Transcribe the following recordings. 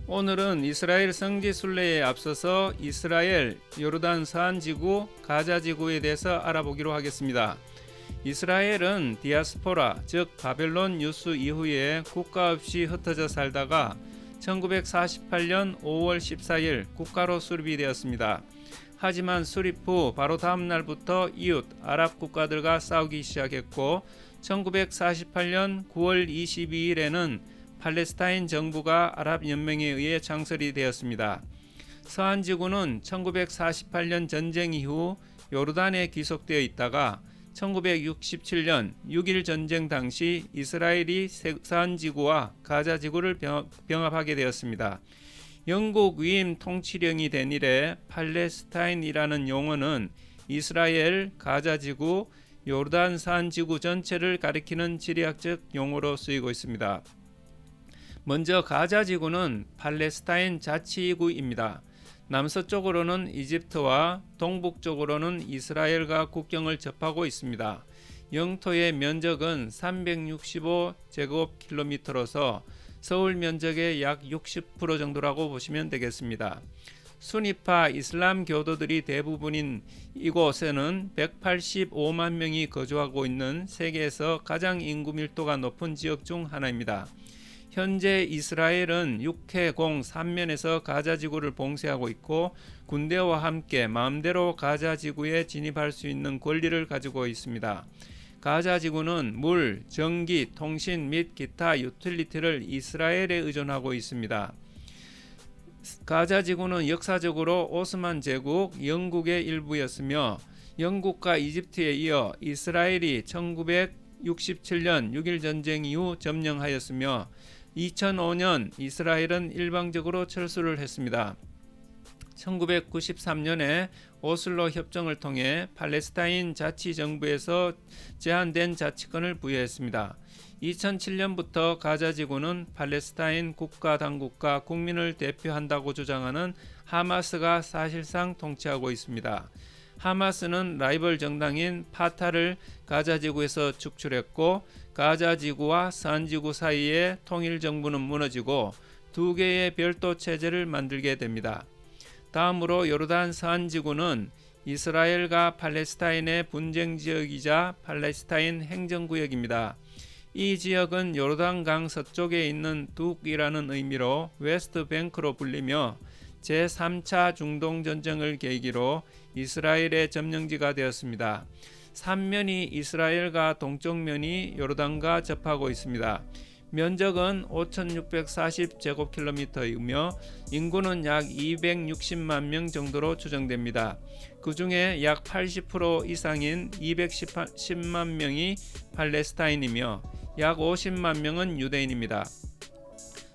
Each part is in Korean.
오늘은 이스라엘 성지 순례에 앞서서 이스라엘, 요르단 서안지구, 가자지구에 대해서 알아보기로 하겠습니다. 이스라엘은 디아스포라, 즉 바벨론 유수 이후에 국가 없이 흩어져 살다가 1948년 5월 14일 국가로 수립이 되었습니다. 하지만 수립 후 바로 다음 날부터 이웃 아랍 국가들과 싸우기 시작했고 1948년 9월 22일에는 팔레스타인 정부가 아랍 연맹에 의해 창설이 되었습니다. 서안지구는 1948년 전쟁 이후 요르단에 귀속되어 있다가 1967년 6.1 전쟁 당시 이스라엘이 서안지구와 가자지구를 병합하게 되었습니다. 영국 위임 통치령이 된 이래 팔레스타인이라는 용어는 이스라엘, 가자지구, 요르단 서안지구 전체를 가리키는 지리학적 용어로 쓰이고 있습니다. 먼저 가자지구는 팔레스타인 자치구입니다. 남서쪽으로는 이집트와 동북쪽으로는 이스라엘과 국경을 접하고 있습니다. 영토의 면적은 365제곱킬로미터로서 서울 면적의 약 60% 정도라고 보시면 되겠습니다. 수니파 이슬람 교도들이 대부분인 이곳에는 185만 명이 거주하고 있는 세계에서 가장 인구 밀도가 높은 지역 중 하나입니다. 현재 이스라엘은 육해공 3면에서 가자지구를 봉쇄하고 있고 군대와 함께 마음대로 가자지구에 진입할 수 있는 권리를 가지고 있습니다. 가자지구는 물, 전기, 통신 및 기타 유틸리티를 이스라엘에 의존하고 있습니다. 가자지구는 역사적으로 오스만 제국, 영국의 일부였으며 영국과 이집트에 이어 이스라엘이 1967년 6.1 전쟁 이후 점령하였으며 2005년 이스라엘은 일방적으로 철수를 했습니다. 1993년에 오슬로 협정을 통해 팔레스타인 자치정부에서 제한된 자치권을 부여했습니다. 2007년부터 가자지구는 팔레스타인 국가 당국과 국민을 대표한다고 주장하는 하마스가 사실상 통치하고 있습니다. 하마스는 라이벌 정당인 파타를 가자지구에서 축출했고 가자지구와 서안지구 사이의 통일정부는 무너지고 두 개의 별도 체제를 만들게 됩니다. 다음으로 요르단 서안지구는 이스라엘과 팔레스타인의 분쟁지역이자 팔레스타인 행정구역입니다. 이 지역은 요르단강 서쪽에 있는 둑이라는 의미로 웨스트뱅크로 불리며 제3차 중동전쟁을 계기로 이스라엘의 점령지가 되었습니다. 삼면이 이스라엘과 동쪽면이 요르단과 접하고 있습니다. 면적은 5,640제곱킬로미터이며 인구는 약 260만 명 정도로 추정됩니다. 그 중에 약 80% 이상인 210만 명이 팔레스타인이며 약 50만 명은 유대인입니다.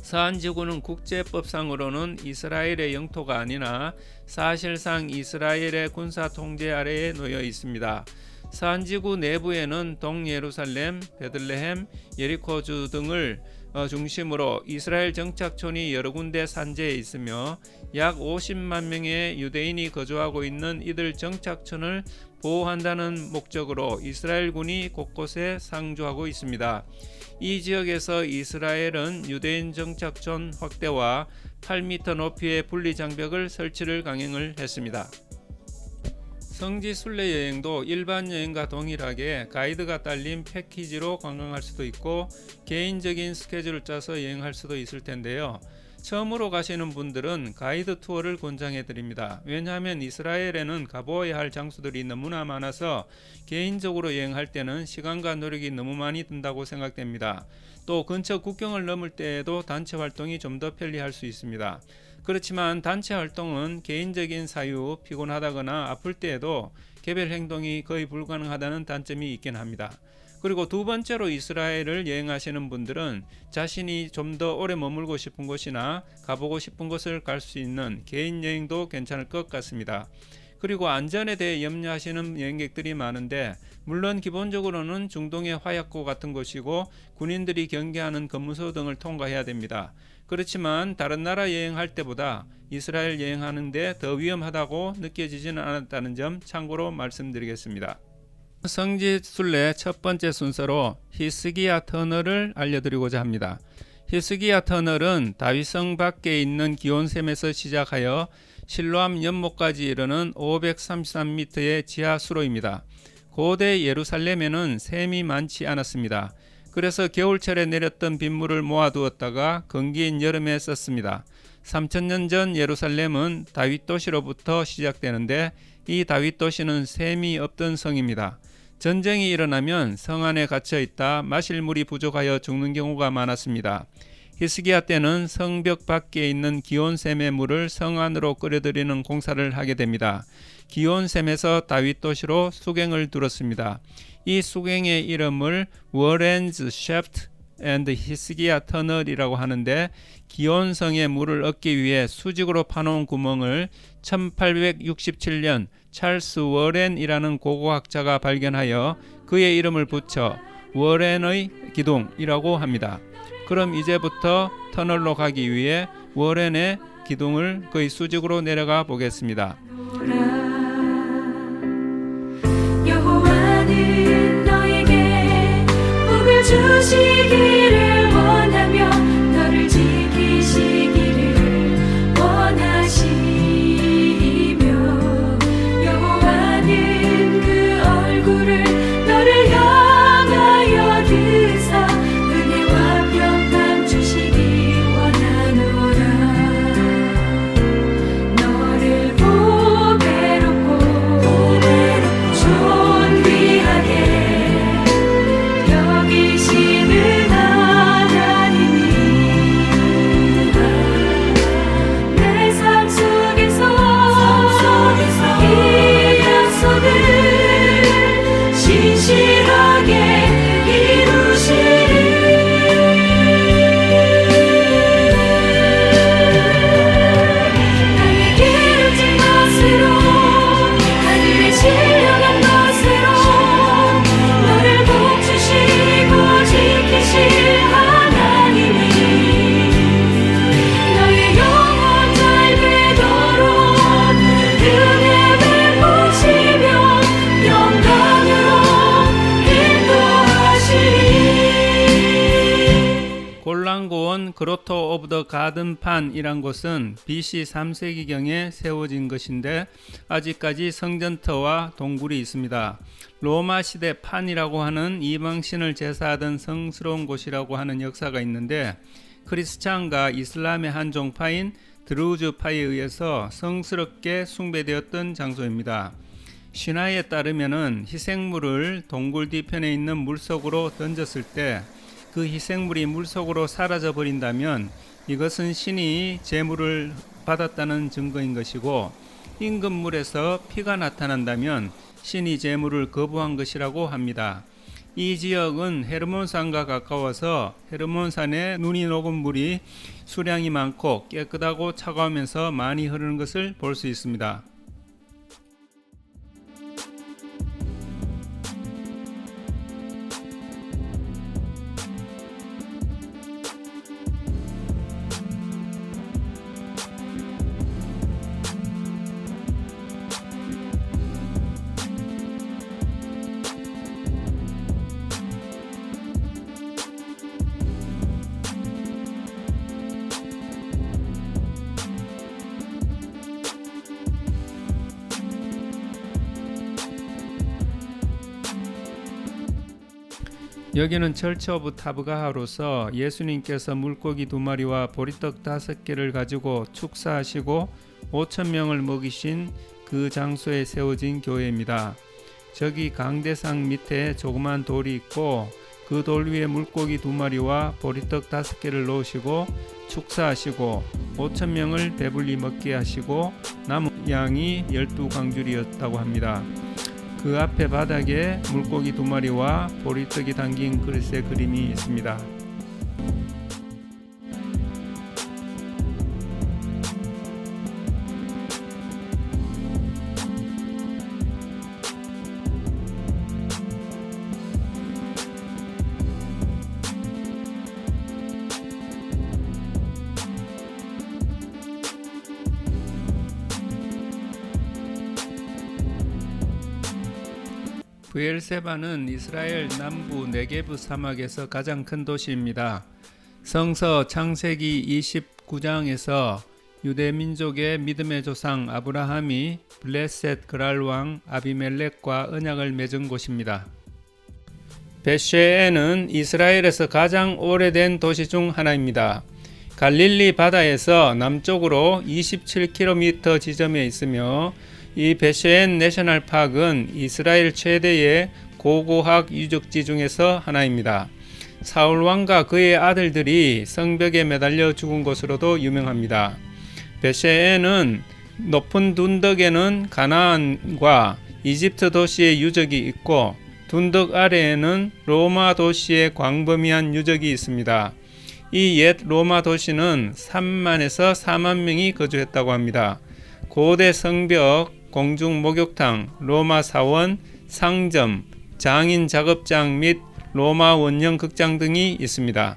서안지구는 국제법상으로는 이스라엘의 영토가 아니나 사실상 이스라엘의 군사 통제 아래에 놓여 있습니다. 서안지구 내부에는 동예루살렘, 베들레헴, 예리코주 등을 중심으로 이스라엘 정착촌이 여러 군데 산재해 있으며 약 50만 명의 유대인이 거주하고 있는 이들 정착촌을 보호한다는 목적으로 이스라엘군이 곳곳에 상주하고 있습니다. 이 지역에서 이스라엘은 유대인 정착촌 확대와 8m 높이의 분리장벽을 설치를 강행을 했습니다. 성지 순례 여행도 일반 여행과 동일하게 가이드가 딸린 패키지로 관광할 수도 있고 개인적인 스케줄을 짜서 여행할 수도 있을 텐데요. 처음으로 가시는 분들은 가이드 투어를 권장해 드립니다. 왜냐하면 이스라엘에는 가보아야 할 장소들이 너무나 많아서 개인적으로 여행할 때는 시간과 노력이 너무 많이 든다고 생각됩니다. 또 근처 국경을 넘을 때에도 단체 활동이 좀 더 편리할 수 있습니다. 그렇지만 단체 활동은 개인적인 사유, 피곤하다거나 아플 때에도 개별 행동이 거의 불가능하다는 단점이 있긴 합니다. 그리고 두 번째로 이스라엘을 여행하시는 분들은 자신이 좀 더 오래 머물고 싶은 곳이나 가보고 싶은 곳을 갈 수 있는 개인 여행도 괜찮을 것 같습니다. 그리고 안전에 대해 염려하시는 여행객들이 많은데 물론 기본적으로는 중동의 화약고 같은 곳이고 군인들이 경계하는 검문소 등을 통과해야 됩니다. 그렇지만 다른 나라 여행할 때보다 이스라엘 여행하는데 더 위험하다고 느껴지지는 않았다는 점 참고로 말씀드리겠습니다. 성지 순례 첫 번째 순서로 히스기야 터널을 알려드리고자 합니다. 히스기야 터널은 다윗성 밖에 있는 기온샘에서 시작하여 실로암 연못까지 이르는 533m의 지하 수로입니다. 고대 예루살렘에는 샘이 많지 않았습니다. 그래서 겨울철에 내렸던 빗물을 모아두었다가 건기인 여름에 썼습니다. 3000년 전 예루살렘은 다윗 도시로부터 시작되는데 이 다윗 도시는 샘이 없던 성입니다. 전쟁이 일어나면 성 안에 갇혀 있다 마실 물이 부족하여 죽는 경우가 많았습니다. 히스기야 때는 성벽 밖에 있는 기온샘의 물을 성 안으로 끌어들이는 공사를 하게 됩니다. 기온샘에서 다윗 도시로 수갱을 뚫었습니다. 이 수갱의 이름을 워렌즈 셰프트 앤드 히스기야 터널이라고 하는데 기온성의 물을 얻기 위해 수직으로 파놓은 구멍을 1867년 찰스 워렌이라는 고고학자가 발견하여 그의 이름을 붙여 워렌의 기둥이라고 합니다. 그럼 이제부터 터널로 가기 위해 워렌의 기둥을 거의 수직으로 내려가 보겠습니다. 여호와는 너에게 복을 주시기를 원하며 너를 지키시기를 원하시며 여호와는 그 얼굴을 너를 향하여 드사 은혜와 평강 주시기 원하노라. 너를 보배롭고 존귀하게 여기시는 하나님이라. 내 삶 속에서 이 약속을 신실하게 이루시리. 나의 기름진 것으로 하늘의 신령한 것으로 너를 복주시고 지키실 하나님이 너의 영혼 잘 되도록 은혜 베푸시며 영광으로 인도하시리. 골란고원 그로토 오브 더 가든판이란 곳은 BC 3세기경에 세워진 것인데 아직까지 성전터와 동굴이 있습니다. 로마 시대 판이라고 하는 이방신을 제사하던 성스러운 곳이라고 하는 역사가 있는데 크리스찬과 이슬람의 한 종파인 드루즈파에 의해서 성스럽게 숭배되었던 장소입니다. 신화에 따르면은 희생물을 동굴 뒤편에 있는 물속으로 던졌을 때 그 희생물이 물속으로 사라져 버린다면 이것은 신이 제물을 받았다는 증거인 것이고 인근 물에서 피가 나타난다면 신이 제물을 거부한 것이라고 합니다. 이 지역은 헤르몬산과 가까워서 헤르몬산에 눈이 녹은 물이 수량이 많고 깨끗하고 차가우면서 많이 흐르는 것을 볼 수 있습니다. 여기는 철치 오브 타브가하로서 예수님께서 물고기 2마리와 보리떡 5개를 가지고 축사하시고 5,000명을 먹이신 그 장소에 세워진 교회입니다. 저기 강대상 밑에 조그만 돌이 있고 그 돌 위에 물고기 2마리와 보리떡 5개를 놓으시고 축사하시고 5,000명을 배불리 먹게 하시고 남은 양이 12광줄이었다고 합니다. 그 앞에 바닥에 물고기 2마리와 보리떡이 담긴 그릇의 그림이 있습니다. 브엘세바는 이스라엘 남부 네게브 사막에서 가장 큰 도시입니다. 성서 창세기 29장에서 유대민족의 믿음의 조상 아브라함이 블레셋 그랄 왕 아비멜렉과 언약을 맺은 곳입니다. 벳쉐에는 이스라엘에서 가장 오래된 도시 중 하나입니다. 갈릴리 바다에서 남쪽으로 27km 지점에 있으며 이 벳쉐엔 내셔널 파크는 이스라엘 최대의 고고학 유적지 중에서 하나입니다. 사울 왕과 그의 아들들이 성벽에 매달려 죽은 곳으로도 유명합니다. 벳쉐엔은 높은 둔덕에는 가나안과 이집트 도시의 유적이 있고 둔덕 아래에는 로마 도시의 광범위한 유적이 있습니다. 이 옛 로마 도시는 3만에서 4만 명이 거주했다고 합니다. 고대 성벽, 공중 목욕탕, 로마 사원, 상점, 장인 작업장 및 로마 원형 극장 등이 있습니다.